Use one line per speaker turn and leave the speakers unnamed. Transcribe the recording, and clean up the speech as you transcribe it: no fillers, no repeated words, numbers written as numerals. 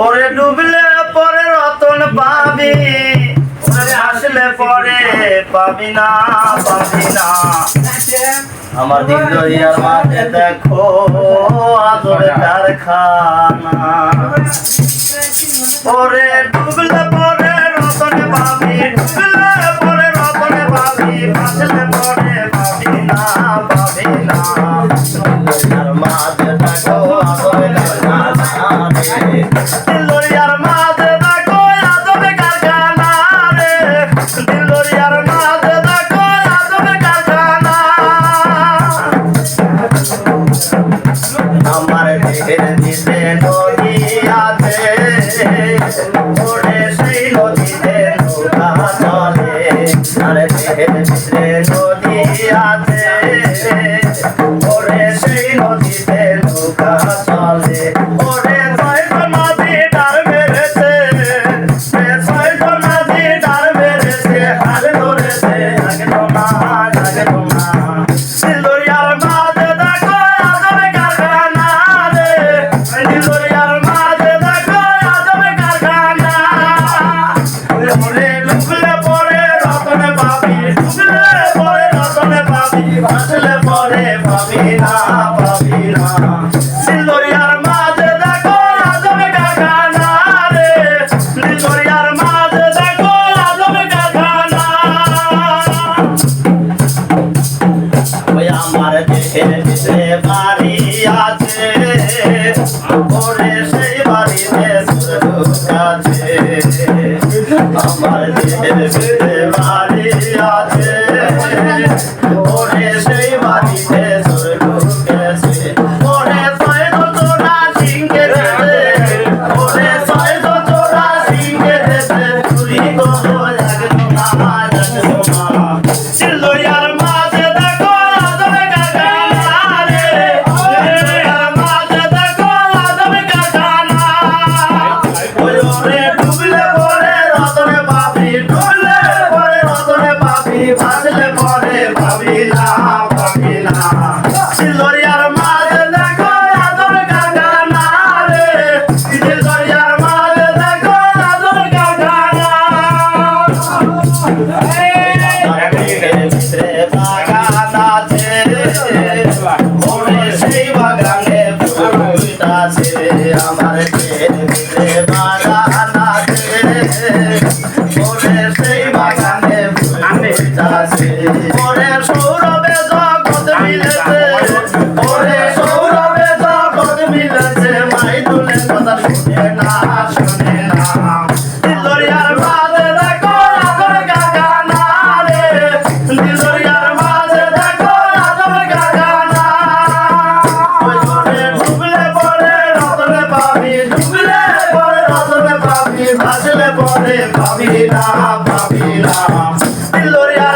ওরে ডুবলে পরে রতন পাবি, ওরে আসলে পরে পাবি না, পাবি না। আমার দিন দরিয়ার মাঝে দেখো আদরে কারখানা। ওরে ডুবলে পরে রতনে পাবি, ডুবলে পরে রতনে পাবি, আসলে পরে পাবি না, পাবি না। দরিয়ার মাঝে দেখো আদরে কারখানা রে, দরিয়ার মাঝে দেখো আদরে কারখানা রে, দরিয়ার মাঝে দেখো আদরে কারখানা। আমার দেহের নিচে নদী আছে, ওরে সেই নদীতে নৌকা চলে। আর দেহের নিচে নদী আছে, ওরে সেই নদীতে নৌকা চলে। ওরে ছয়টা নদী ডার মেরেছে, ছয়টা নদী ডার মেরেছে, হাল ধরেছে লাগলো না, লাগলো না। দরিয়ার মাঝে দেখো আদরে কারখানা রে, দরিয়ার মাঝে দেখো আদরে কারখানা। ওরে ডুবলে পরে রতনে পাবি, ডুবলে পরে রতনে পাবি, ভাসলে পরে পাবি না, পাবি না। দরিয়ার মাঝে দেখো আদরে কারখানা রে, দরিয়ার মাঝে দেখো আদরে কারখানা। ওই আমার দেহের ভিতরে বাড়ি আছে, ওরে সেই বাড়িতে সুরভুক আছে। আমার দেহের ভিতরে বাড়ি আছে, ওরে সেই বাড়িতে সুরভুক আছে। ওরে ছয়শো চোরা সিংহে দেশে, ওরে ছয়শো চোরা সিংহে দেশে, চুরি করো লাগলো না, লাগলো না। দরিয়ার মাঝে দেখো আদরে কারখানা রে, দরিয়ার মাঝে দেখো আদরে কারখানা। ওরে ডুবলে পরে রতনে পাবি, ডুবলে পরে রতনে পাবি, ভাসলে পরে পাবি না, পাবি না। দরিয়ার মাঝে দেখো আদরে কারখানা রে, দরিয়ার মাঝে দেখো আদরে কারখানা। বাগান আছে, ওরে সেই বাগানে ফুল ফুটাছে। আমার ভিতরে বাগান আছে, ওরে সেই বাগানে ফুল ফুটাছে। ওরে সৌরভে জগৎ মিলেছে, ওরে সৌরভে জগৎ মিলেছে, মাই দুলে কথা শুনে না, শুনে না। দরিয়ার মাঝে দেখো আদরে কারখানা রে, দরিয়ার মাঝে দেখো আদরে কারখানা। ওরে ডুবলে পরে রতনে পাবি, ডুবলে পরে রতনে পাবি, ভাসলে পরে পাবি না, পাবি না। দরিয়ার